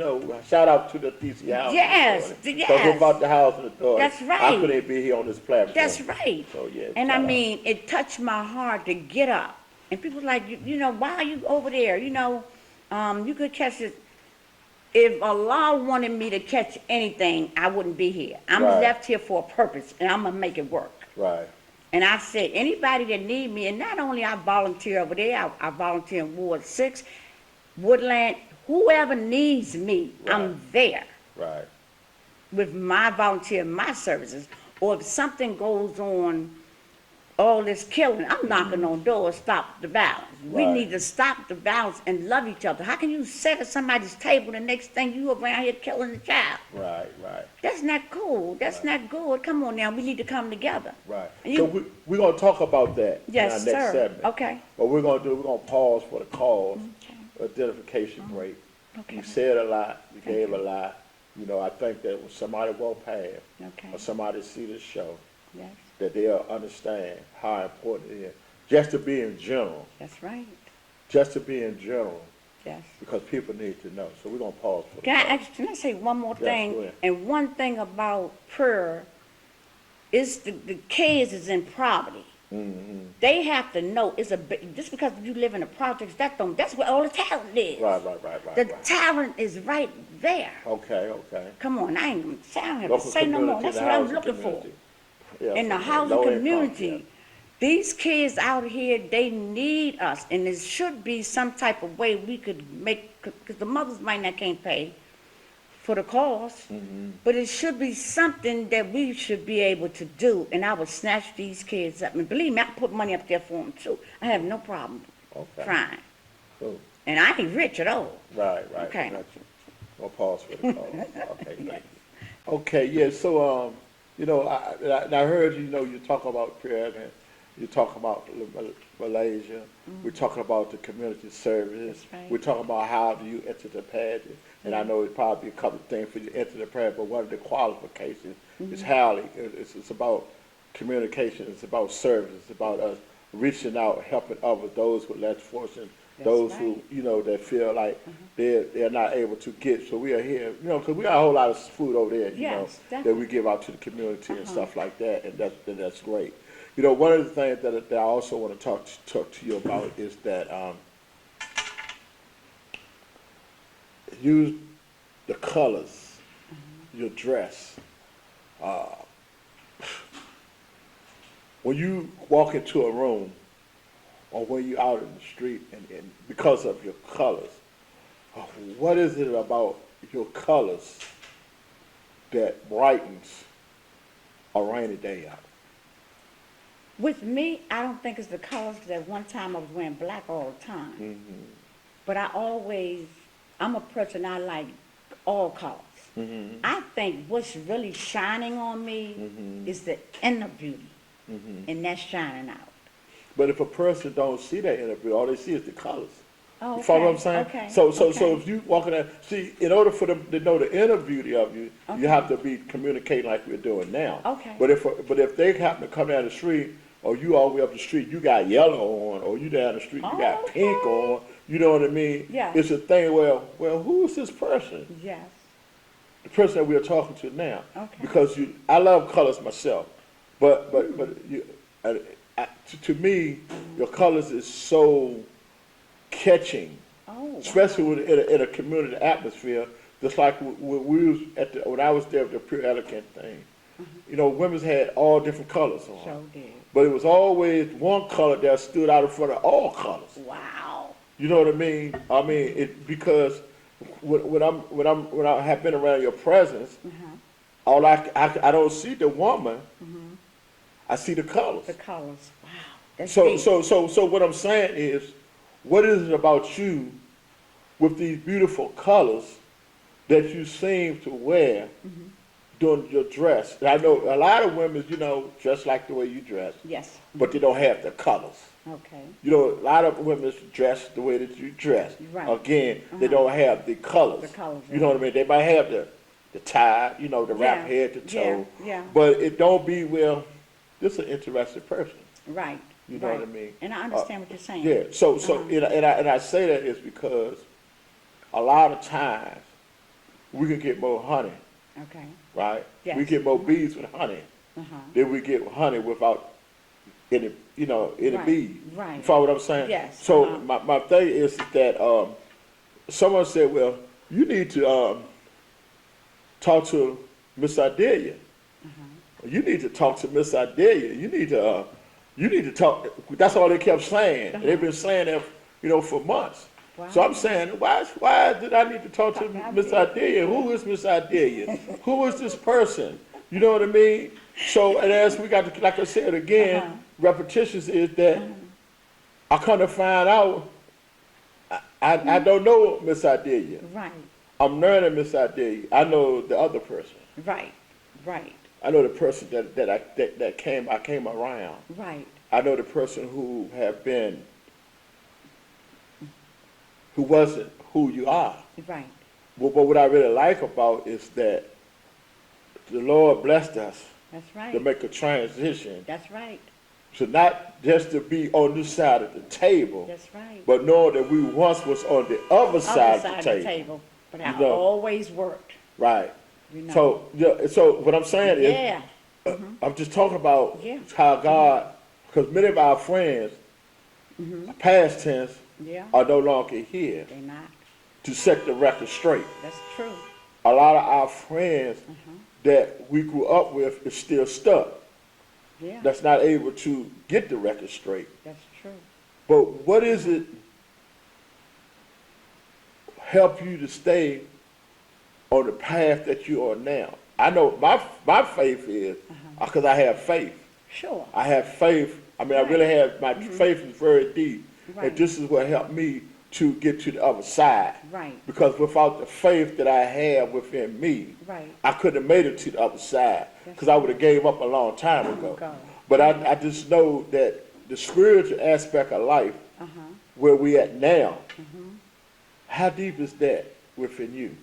shout out to the DC Housing Yes, Authority. yes. Because about the housing authority. That's right. I couldn't be here on this platform. That's right. So yeah. And I mean, it touched my heart to get up. And people like, why are you over there? You could catch it. If Allah wanted me to catch anything, I wouldn't be here. I'm left here for a purpose, and I'm going to make it work. Right. And I said, anybody that need me, and not only I volunteer over there, I volunteer in Ward 6, Woodland, whoever needs me, I'm there. Right. With my volunteer, my services. Or if something goes on, all this killing, I'm knocking on doors, stop the violence. We need to stop the violence and love each other. How can you sit at somebody's table the next thing you around here killing the child? Right. That's not cool. That's not good. Come on now, we need to come together. Right. So we're going to talk about that in our Yes, next sir. segment. Okay. What we're going to pause for the cause, identification break. Okay. You said a lot. You gave a lot. I think that when somebody walk past or somebody see this show, Yes. that they'll understand how important it is. Just to be in general. That's right. Just to be in general. Yes. Because people need to know. So we're going to pause for the Can I say one more thing? Go ahead. And one thing about prayer is the kids is in poverty. Mm-hmm. They have to know just because you live in the projects, that's where all the talent is. Right. The talent is right there. Okay. Come on, I ain't gonna have to say no more. That's what I'm looking for. Yeah, In the housing community, these kids out here, they need us, and there should be some type of way we could make, because the mothers might not can't pay for the cost, but it should be something that we should be able to do, and I would snatch these kids up. And believe me, I put money up there for them too. I have no problem trying. Cool. And I ain't rich at all. Right. Okay. We'll pause for the call. Okay, thank you. Okay, yeah, so, I heard, you talk about prayer, and you talk about Malaysia. We're talking about the community services. That's right. We're talking about how do you enter the pageant. And I know it probably be a couple of things for you to enter the pageant, but one of the qualifications is how it's about communication. It's about service. It's about us reaching out, helping others, those with less fortune, those who, that feel like they're not able to get. So we are here, because we got a whole lot of food over there, that we give out to the community and stuff like that, and that's great. One of the things that I also want to talk to you about is that use the colors, your dress. When you walk into a room or when you're out in the street and because of your colors, what is it about your colors that brightens a rainy day out? With me, I don't think it's the colors, because at one time I was wearing black all the time. But I'm a person, I like all colors. I think what's really shining on me is the inner beauty, and that's shining out. But if a person don't see that inner beauty, all they see is the colors. Oh, You follow what I'm saying? Okay. So if you walk in there, see, in order for them to know the inner beauty of you, you have to be communicating like we're doing now. Okay. But if they happen to come down the street, or you all the way up the street, you got yellow on, or you down the street, you got pink on, you know what I mean? Yeah. It's a thing, well, who is this person? Yes. The person that we are talking to now. Okay. Because I love colors myself. But you, to me, your colors is so catching, Oh, especially wow. in a community atmosphere. Just like when we was when I was there with the Pure Elegant thing, you know, women's had all different colors on, So did. but it was always one color that stood out in front of all colors. Wow. You know what I mean? I mean it because when I have been around your presence, Uh-huh. all I don't see the woman, I see the colors. The colors. Wow. That's So deep. so what I'm saying is, what is it about you with these beautiful colors that you seem to wear during your dress? And I know a lot of women, you know, dress like the way you dress, Yes. but they don't have the colors. Okay. You know, a lot of women dress the way that you dress. Right. Again, they don't have the colors. The colors, You know what I mean? They might have the tie, you know, the wrap Yeah, head to toe. yeah, yeah. But it don't be, well, this is an interesting person. Right. You know right. what I mean? And I understand what you're saying. Yeah. So and I say that is because a lot of times we can get more honey, Okay. right? Yes. We get more bees with honey Uh-huh. than we get honey without any, you know, any Right, bees. right. You follow what I'm saying? Yes, So uh-huh. my thing is that someone said, well, you need to talk to Miss Adelia. You need to talk to Miss Adelia. You need to talk. That's all they kept saying. And they've been saying that, you know, for months. Wow. So I'm saying, why did I need to talk to Talk to Miss Adelia? Who is Miss Adelia? Who is this person? You know what I mean? So, and as we got to, like I said again, repetitions is that I kind of find out I don't know Miss Adelia. Right. I'm learning Miss Adelia. I know the other person. Right. Right. I know the person that I came around. Right. I know the person who wasn't who you are. Right. But what I really like about is that the Lord blessed us That's to right. make a transition, That's right. so not just to be on this side of the table, That's right. but knowing that we once was on the other side of the table. But I You know. always worked. Right. You know. So yeah, so what I'm saying is, Yeah. I'm just talking about Yeah. how God, because many of our friends, past tense, Yeah. are no longer here They're not. to set the record straight. That's true. A lot of our friends that we grew up with is still stuck. Yeah. That's not able to get the record straight. That's true. But what is it help you to stay on the path that you are now? I know my faith is because I have faith. Sure. I have faith. I mean, I really have, my faith is very deep. Right. And this is what helped me to get to the other side. Right. Because without the faith that I have within me, Right. I couldn't have made it to the other side. Because I would have gave up a long time ago. Go. But I just know that the spiritual aspect of life, where we at now, how deep is that within you?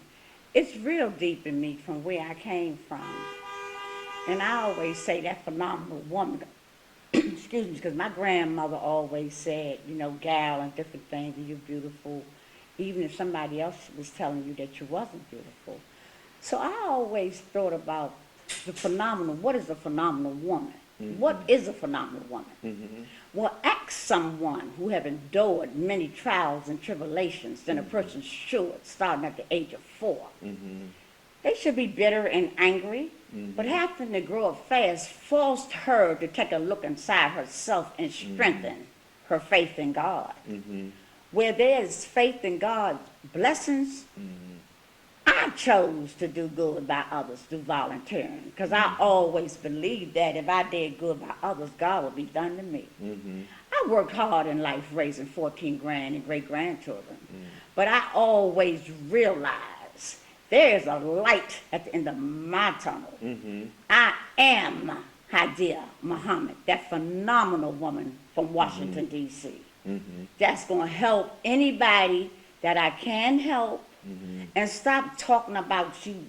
It's real deep in me from where I came from. And I always say that phenomenal woman, excuse me, because my grandmother always said, you know, gal and different things, you're beautiful, even if somebody else was telling you that you wasn't beautiful. So I always thought about the phenomenal, what is a phenomenal woman? What is a phenomenal woman? Well, ask someone who have endured many trials and tribulations than a person should, starting at the age of 4. They should be bitter and angry, but having to grow up fast forced her to take a look inside herself and strengthen her faith in God. Where there is faith in God's blessings, I chose to do good by others through volunteering, because I always believed that if I did good by others, God would be done to me. I worked hard in life raising 14 grand and great-grandchildren, but I always realized there's a light at the end of my tunnel. I am Hadiyah Muhammad, that phenomenal woman from Washington, D.C. That's going to help anybody that I can help. And stop talking about you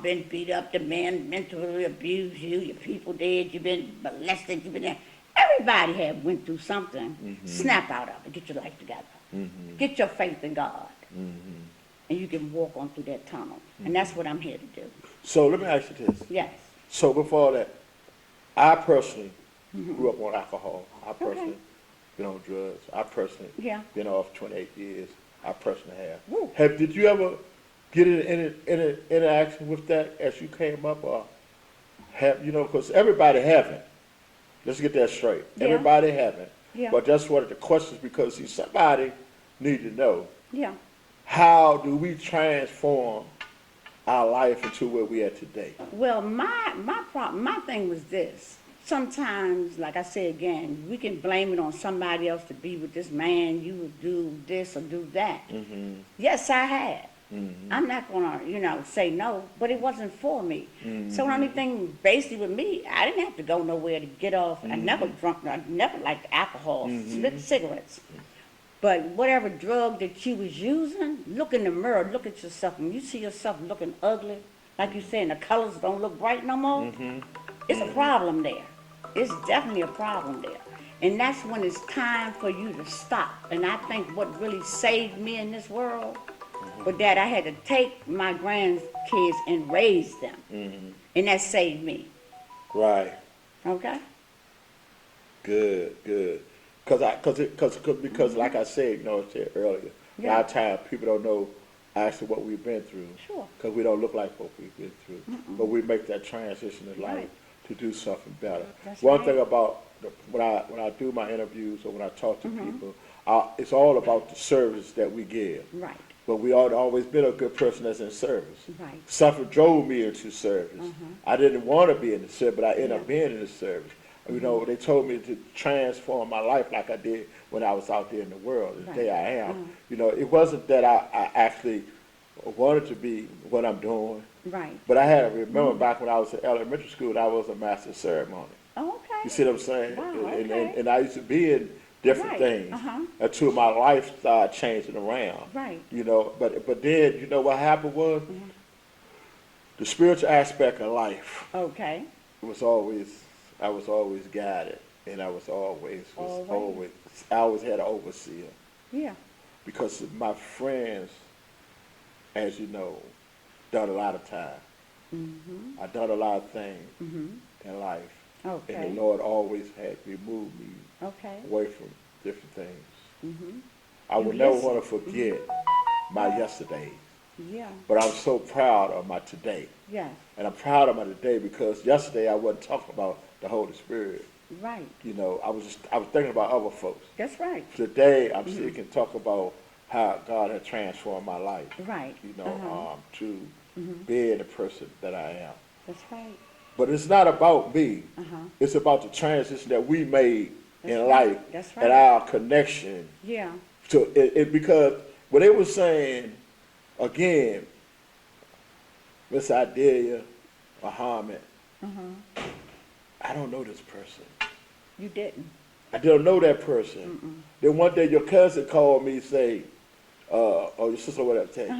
been beat up, the man mentally abused you, your people dead, you've been molested, you've been there. Everybody have went through something. Snap out of it. Get your life together. Get your faith in God. And you can walk on through that tunnel. And that's what I'm here to do. So let me ask you this. Yes. So before that, I personally grew up on alcohol. I personally Okay. been on drugs. I personally Yeah. been off 28 years. I personally have. Woo. Did you ever get in any interaction with that as you came up, or have you know? Because everybody haven't. Let's get that straight. Yeah. Everybody haven't. Yeah. But that's one of the questions because see, somebody need to know Yeah. how do we transform our life into where we are today. Well, my thing was this. Sometimes, like I say again, we can blame it on somebody else to be with this man. You would do this or do that. Mm-hmm. Yes, I had. Mm-hmm. I'm not gonna, say no, but it wasn't for me. So the only thing basically with me, I didn't have to go nowhere to get off. I never drunk. I never liked alcohol, cigarettes. But whatever drug that you was using, look in the mirror, look at yourself, and you see yourself looking ugly, like you saying the colors don't look bright no more, it's a problem there. It's definitely a problem there. And that's when it's time for you to stop. And I think what really saved me in this world was that I had to take my grandkids and raise them. And that saved me. Right. Okay? Good. Good. Because like I said, I said earlier, a Yeah. lot of times people don't know actually what we've been through. Sure. Because we don't look like what we've been through. But we make that transition in life Right. to do something better. That's One right. thing about when I do my interviews or when I talk to people, it's all about the service that we give. Right. But we ought always been a good person that's in service. Right. Something drove me into service. I didn't want to be in the service, but I ended up Yeah. being in the service. They told me to transform my life like I did when I was out there in the world. The Right. day I am. It wasn't that I actually wanted to be what I'm doing, Right. but I had to remember back when I was in elementary school, I was a master of ceremony. Oh, okay. You see what I'm saying? Wow, And, okay. and I used to be in different Right, things uh-huh. until my life started changing around. Right. But then what happened was the spiritual aspect of life Okay. was always I was always guided, and I always I always had an overseer Yeah. because my friends, as you know, done a lot of time. I done a lot of things in life, and Okay. the Lord always had removed me Okay. away from different things. I You would never listen. want to forget my yesterdays, Yeah. but I'm so proud of my today. Yes. And I'm proud of my today because yesterday I wasn't talking about the Holy Spirit. Right. I was thinking about other folks. That's right. Today I'm still can talk about how God had transformed my life. Right. To being the person that I am. That's right. But it's not about me. Uh-huh. It's about the transition that we made That's in right. life That's and right. our connection. Yeah. So because when they were saying again, Miss Hadiyah, Muhammad, I don't know this person. You didn't. I don't know that person. Then one day your cousin called me and say, or your sister or whatever, say,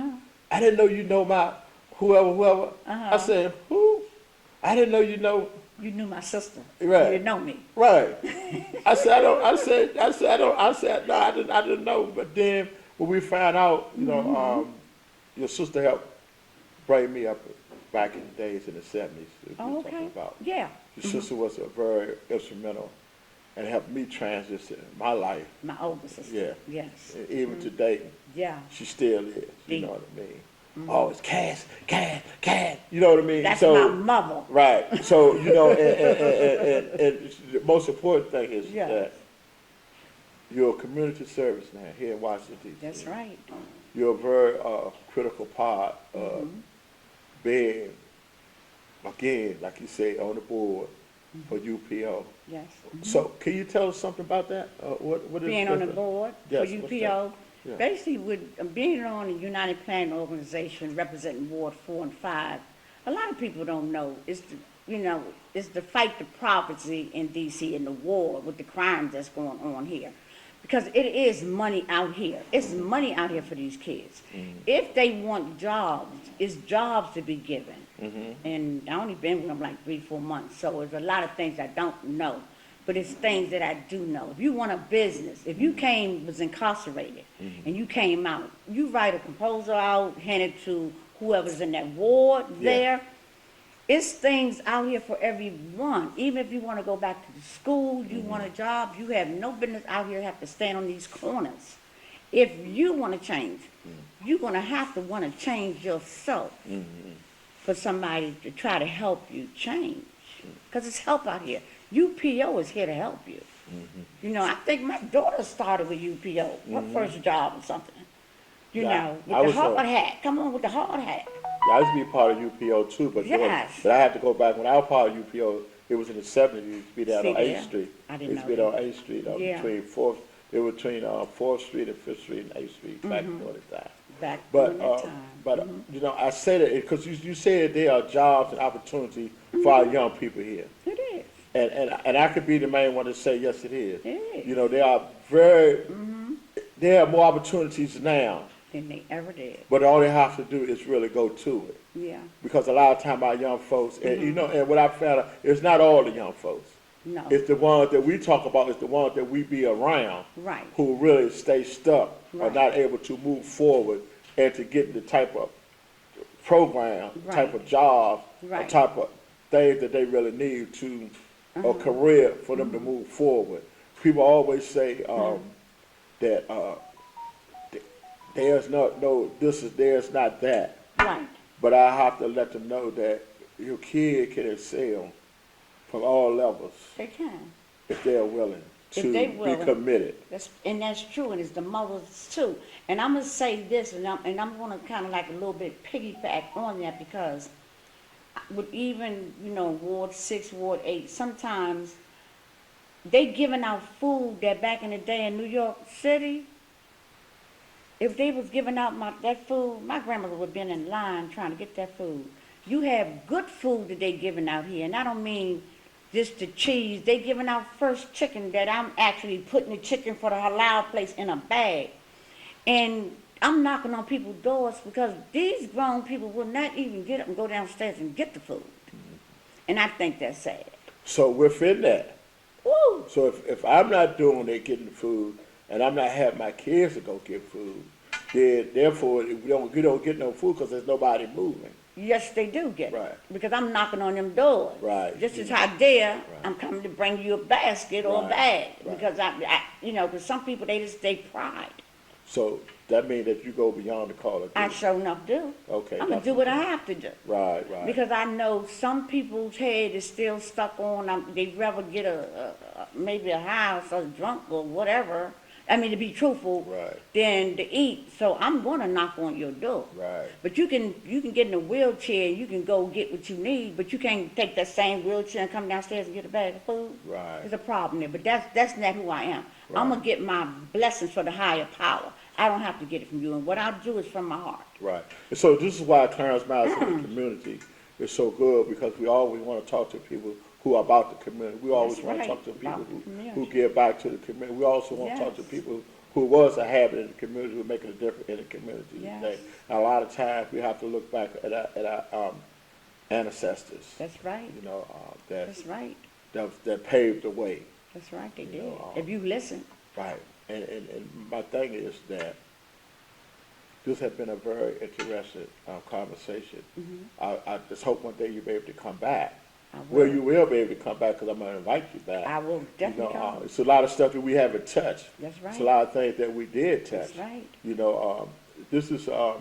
I didn't know you know my whoever. I said, who? I didn't know you know. You knew my sister. Right. You didn't know me. Right. I said, no, I didn't know. But then when we found out, your sister helped bring me up back in the days in the 70s. that we Oh, were talking okay. about. Yeah. Your sister was a very instrumental and helped me transition my life. My older sister. Yeah. Yes. And even today, Yeah. she still is. You Deep. know what I mean? Oh, it's cash. You know what I mean? That's so, my mother. Right. So, and the most important thing is Yeah. that you're a community service now here in Washington, D.C. That's right. You're a very critical part of being, again, like you say, on the board for UPO. Yes. So, can you tell us something about that? What is Being on the board Yes, for what's UPO. Yeah. Basically, with being on the United Planning Organization representing Ward 4 and 5, a lot of people don't know it's the fight the poverty in D.C. and the war with the crimes that's going on here. Because it is money out here. It's money out here for these kids. If they want jobs, it's jobs to be given. And I only been with them like 3-4 months, so there's a lot of things I don't know. But it's things that I do know. If you want a business, if you was incarcerated, and you came out, you write a proposal out, hand it to whoever's in that ward there. It's things out here for everyone. Even if you want to go back to the school, you want a job, you have no business out here have to stand on these corners. If you want to change, you're going to have to want to change yourself for somebody to try to help you change. Because it's help out here. UPO is here to help you. You know, I think my daughter started with UPO, her first job or something. You Yeah, know, I with was the hard hat. Come on with the hard hat. Yeah, I used to be part of UPO too, but Yes. but I had to go back when I was part of UPO. It was in the '70s. It used to be down See on 8th there? Street. I It didn't used to know be on that. 8th Street, Yeah. between 4th. It was between 4th Street and 5th Street and 8th Street back during the time. Back But during that time. but you know, I say that because you said there are jobs and opportunity for our young people here, It is. and I could be the main one to say yes, it is. It is. You know, there are very there are more opportunities now, Than they ever did. but all they have to do is really go to it. Yeah. Because a lot of time our young folks, and you know, and what I found out, it's not all the young folks. No. It's the ones that we talk about, it's the ones that we be around Right. who really stay stuck or Right. not able to move forward and to get the type of program, type Right. of job, or Right. type of things that they really need to, or career for them to move forward. People always say that there's there's not that. Right. But I have to let them know that your kid can excel from all levels They can. if they're willing If to they be willing. committed. That's true, and it's the mothers too. And I'm gonna say this, and I'm gonna kind of like a little bit piggyback on that because with even Ward 6, Ward 8, sometimes they giving out food that back in the day in New York City. If they was giving out that food, my grandmother would have been in line trying to get that food. You have good food that they giving out here, and I don't mean just the cheese. They giving out first chicken that I'm actually putting the chicken for the halal place in a bag. And I'm knocking on people's doors because these grown people will not even get up and go downstairs and get the food. And I think that's sad. So within that, Woo! so if I'm not doing it, getting the food, and I'm not having my kids to go get food, then therefore you don't get no food because there's nobody moving. Yes, they do get it. Right. Because I'm knocking on them doors. Right. This is Hadiyah. Right. I'm coming to bring you a basket or a Right. bag. Right. Because because some people, they pride. So that means that you go beyond the call of I duty. sure enough do. Okay. I'm going to do what I have to do. Right, right. Because I know some people's head is still stuck on, they'd rather get maybe a house or drunk or whatever, I mean, to be truthful, Right. than to eat. So I'm going to knock on your door. Right. But you can get in a wheelchair, you can go get what you need, but you can't take that same wheelchair and come downstairs and get a bag of food. Right. There's a problem there, but that's not who I am. Right. I'm going to get my blessings for the higher power. I don't have to get it from you, and what I'll do is from my heart. Right. And so this is why Clerance Matters in the community is so good, because we always want to talk to people who are about the community. We always That's want right, to talk to people about the community. who give back to the community. We also want to talk to Yes. people who was a habit in the community, who are making a difference in the community Yes. today. And a lot of times we have to look back at our ancestors. That's right. You know, That's right. that paved the way. That's right, they You did. know, If you listen. Right. And my thing is that this has been a very interesting conversation. I just hope one day you'll be able to come back. I will. Well, you will be able to come back because I'm going to invite you back. I will definitely come. It's a lot of stuff that we haven't touched. That's It's a right. lot of things that we did touch. That's right. You know, this is an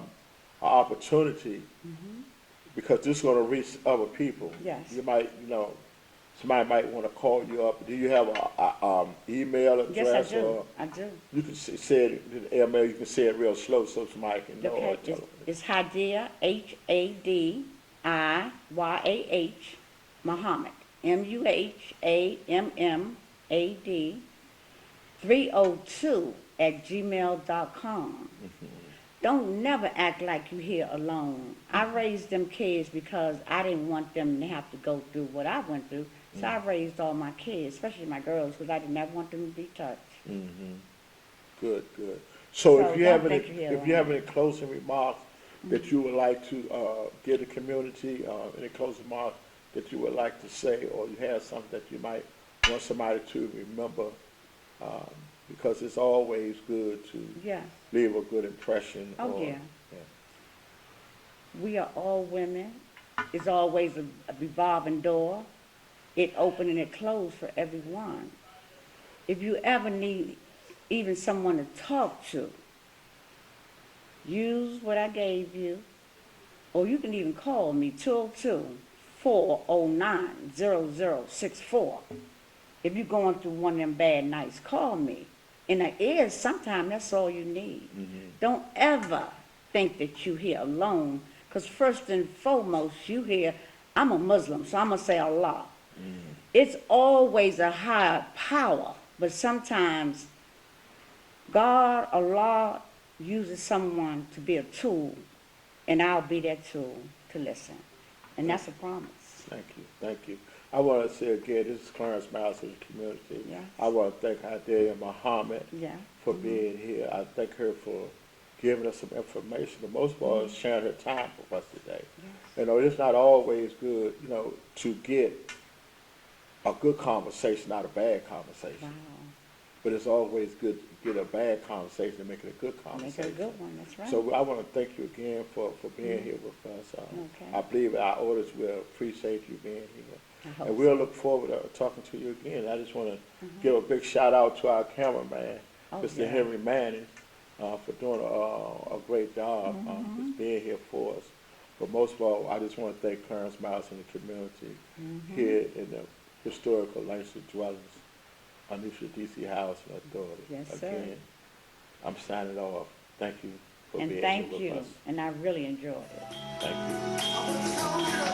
opportunity because this is going to reach other people. Yes. You might, somebody might want to call you up. Do you have a email address? Yes, I do. Or I do. you can say it in the email. You can say it real slow so somebody can know. or Okay, tell them. it's Hadiyah, Hadiyah, Muhammad, Muhammad, 302@gmail.com. Don't never act like you're here alone. I raised them kids because I didn't want them to have to go through what I went through. So I raised all my kids, especially my girls, because I did not want them to be touched. Good, good. So So if you don't have any, think you're if you have any closing remarks that you would like to give the community, any closing remarks that you would like to say, or you have something that you might want somebody to remember, because it's always good to Yeah. leave a good impression. Oh, yeah. We are all women. is always a revolving door. It open and it closed for everyone. If you ever need even someone to talk to, use what I gave you, or you can even call me 202-409-0064. If you're going through one of them bad nights, call me. And it is sometimes that's all you need. Don't ever think that you're here alone, because first and foremost, you here, I'm a Muslim, so I'm going to say Allah. It's always a higher power, but sometimes God, Allah, uses someone to be a tool, and I'll be that tool to listen. And that's a promise. Thank you, thank you. I want to say again, this is Clerance Miles of the community. Yes. I want to thank Hadiyah Muhammad Yeah. for being here. I thank her for giving us some information, but most of all, sharing her time with us today. Yes. You know, it's not always good, you know, to get a good conversation out of bad conversation. Wow. But it's always good to get a bad conversation and make it a good Make conversation. it a good one, that's right. So I want to thank you again for being here with us. Okay. I believe our audience will appreciate you being here. I hope And we'll look forward to talking to you again. I just want to give a big shout out to our cameraman, Oh, Mr. yeah. Henry Manning, for doing a great job just being here for us. But most of all, I just want to thank Clerance Miles and the community here in the historical Langston dwellings underneath the DC House and Authority. Yes, sir. Again, I'm signing off. Thank you for And being thank here with you. us. And I really enjoyed it. Thank you.